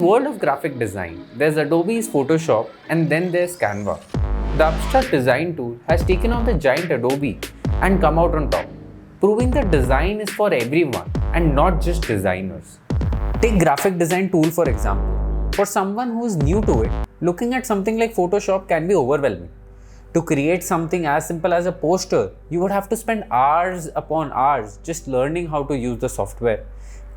World of graphic design, there's Adobe's Photoshop and then there's Canva. The abstract design tool has taken on the giant Adobe and come out on top, proving that design is for everyone and not just designers. Take graphic design tool for example. For someone who is new to it, looking at something like Photoshop can be overwhelming. To create something as simple as a poster, you would have to spend hours upon hours just learning how to use the software,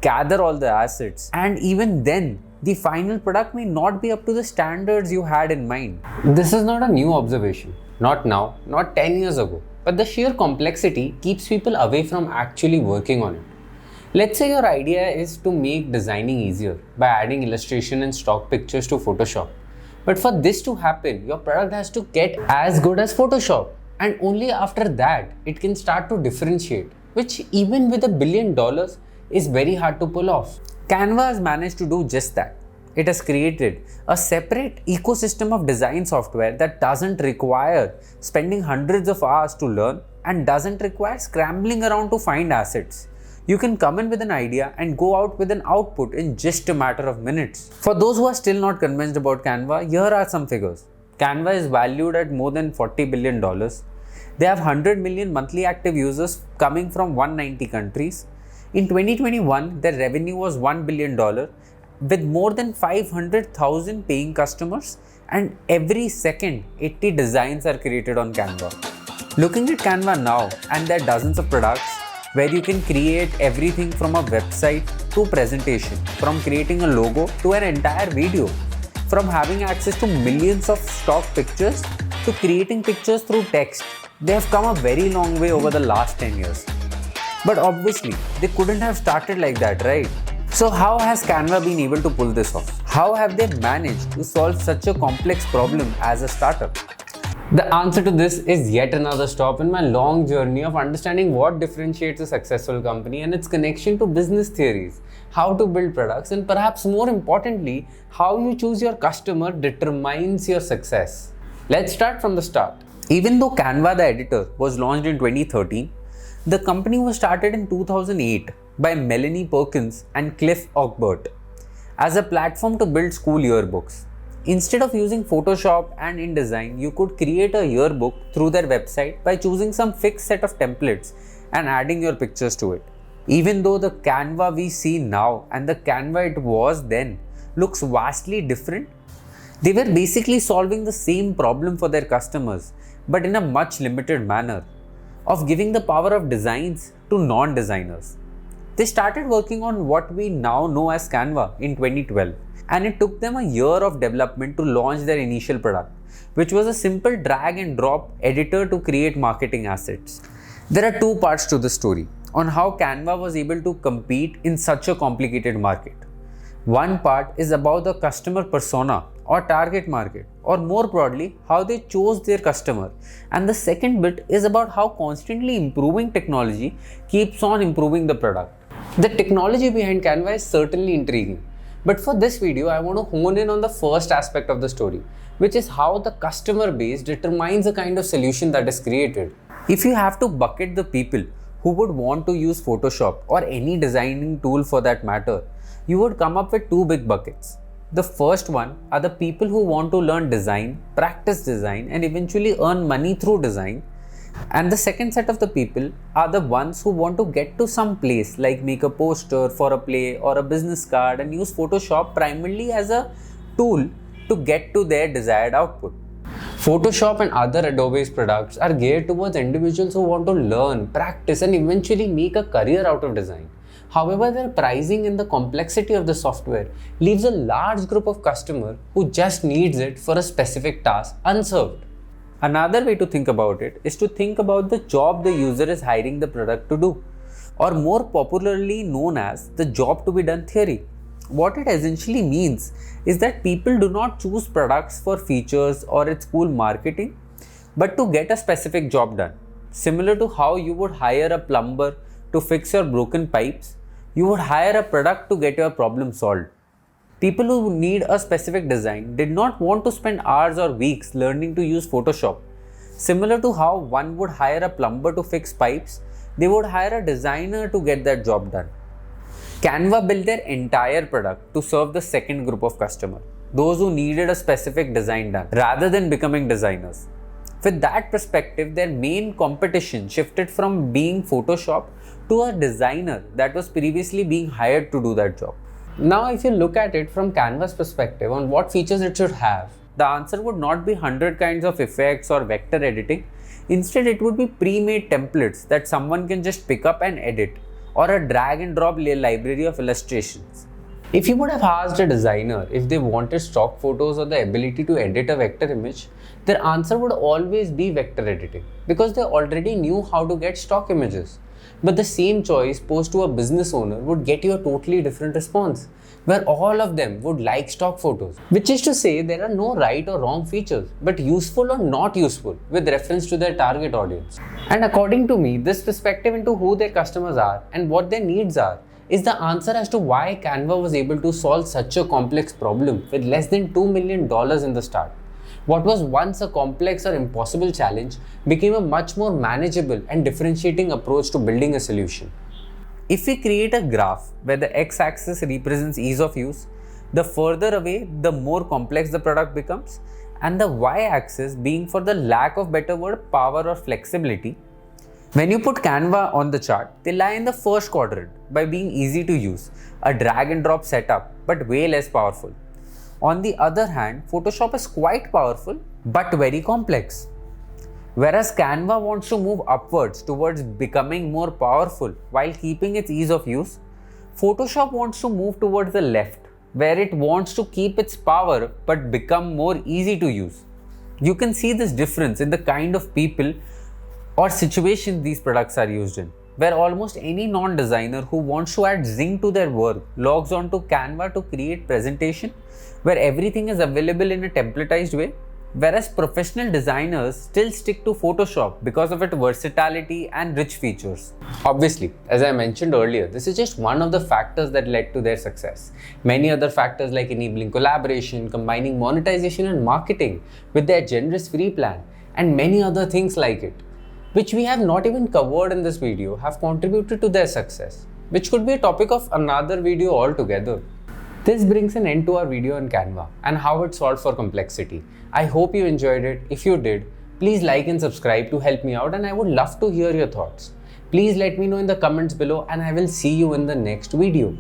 gather all the assets, and even then, the final product may not be up to the standards you had in mind. This is not a new observation. Not now, not 10 years ago. But the sheer complexity keeps people away from actually working on it. Let's say your idea is to make designing easier by adding illustration and stock pictures to Photoshop. But for this to happen, your product has to get as good as Photoshop. And only after that, it can start to differentiate, which even with $1 billion is very hard to pull off. Canva has managed to do just that. It has created a separate ecosystem of design software that doesn't require spending hundreds of hours to learn and doesn't require scrambling around to find assets. You can come in with an idea and go out with an output in just a matter of minutes. For those who are still not convinced about Canva, here are some figures. Canva is valued at more than $40 billion. They have 100 million monthly active users coming from 190 countries. In 2021, their revenue was $1 billion with more than 500,000 paying customers, and every second 80 designs are created on Canva. Looking at Canva now, and there are dozens of products where you can create everything from a website to presentation, from creating a logo to an entire video, from having access to millions of stock pictures to creating pictures through text. They have come a very long way over the last 10 years. But obviously, they couldn't have started like that, right? So how has Canva been able to pull this off? How have they managed to solve such a complex problem as a startup? The answer to this is yet another stop in my long journey of understanding what differentiates a successful company and its connection to business theories, how to build products, and perhaps more importantly, how you choose your customer determines your success. Let's start from the start. Even though Canva the editor was launched in 2013, the company was started in 2008 by Melanie Perkins and Cliff Ogbert as a platform to build school yearbooks. Instead of using Photoshop and InDesign, you could create a yearbook through their website by choosing some fixed set of templates and adding your pictures to it. Even though the Canva we see now and the Canva it was then looks vastly different, they were basically solving the same problem for their customers, but in a much limited manner, of giving the power of designs to non-designers. They started working on what we now know as Canva in 2012, and it took them a year of development to launch their initial product, which was a simple drag and drop editor to create marketing assets. There are two parts to the story on how Canva was able to compete in such a complicated market. One part is about the customer persona or target market, or more broadly, how they chose their customer. And the second bit is about how constantly improving technology keeps on improving the product. The technology behind Canva is certainly intriguing, but for this video, I want to hone in on the first aspect of the story, which is how the customer base determines the kind of solution that is created. If you have to bucket the people who would want to use Photoshop or any designing tool for that matter, you would come up with two big buckets. The first one are the people who want to learn design, practice design, and eventually earn money through design. And the second set of the people are the ones who want to get to some place like make a poster for a play or a business card and use Photoshop primarily as a tool to get to their desired output. Photoshop and other Adobe's products are geared towards individuals who want to learn, practice, and eventually make a career out of design. However, their pricing and the complexity of the software leaves a large group of customers who just needs it for a specific task unserved. Another way to think about it is to think about the job the user is hiring the product to do, or more popularly known as the job to be done theory. What it essentially means is that people do not choose products for features or its cool marketing, but to get a specific job done. Similar to how you would hire a plumber to fix your broken pipes, you would hire a product to get your problem solved. People who need a specific design did not want to spend hours or weeks learning to use Photoshop. Similar to how one would hire a plumber to fix pipes, they would hire a designer to get that job done. Canva built their entire product to serve the second group of customers, those who needed a specific design done, rather than becoming designers. With that perspective, their main competition shifted from being Photoshop to a designer that was previously being hired to do that job. Now, if you look at it from Canva's perspective on what features it should have, the answer would not be 100 kinds of effects or vector editing. Instead, it would be pre-made templates that someone can just pick up and edit, or a drag and drop library of illustrations. If you would have asked a designer if they wanted stock photos or the ability to edit a vector image, their answer would always be vector editing, because they already knew how to get stock images. But the same choice posed to a business owner would get you a totally different response, where all of them would like stock photos. Which is to say, there are no right or wrong features, but useful or not useful with reference to their target audience. And according to me, this perspective into who their customers are and what their needs are is the answer as to why Canva was able to solve such a complex problem with less than $2 million in the start. What was once a complex or impossible challenge became a much more manageable and differentiating approach to building a solution. If we create a graph where the x-axis represents ease of use, the further away, the more complex the product becomes, and the y-axis being, for the lack of better word, power or flexibility. When you put Canva on the chart, they lie in the first quadrant by being easy to use, a drag and drop setup, but way less powerful. On the other hand, Photoshop is quite powerful, but very complex. Whereas Canva wants to move upwards towards becoming more powerful while keeping its ease of use, Photoshop wants to move towards the left, where it wants to keep its power but become more easy to use. You can see this difference in the kind of people or situations these products are used in, where almost any non-designer who wants to add zing to their work logs on to Canva to create presentation where everything is available in a templatized way, whereas professional designers still stick to Photoshop because of its versatility and rich features. Obviously, as I mentioned earlier, this is just one of the factors that led to their success. Many other factors like enabling collaboration, combining monetization and marketing with their generous free plan, and many other things like it, which we have not even covered in this video, have contributed to their success, which could be a topic of another video altogether. This brings an end to our video on Canva and how it solved for complexity. I hope you enjoyed it. If you did, please like and subscribe to help me out, and I would love to hear your thoughts. Please let me know in the comments below, and I will see you in the next video.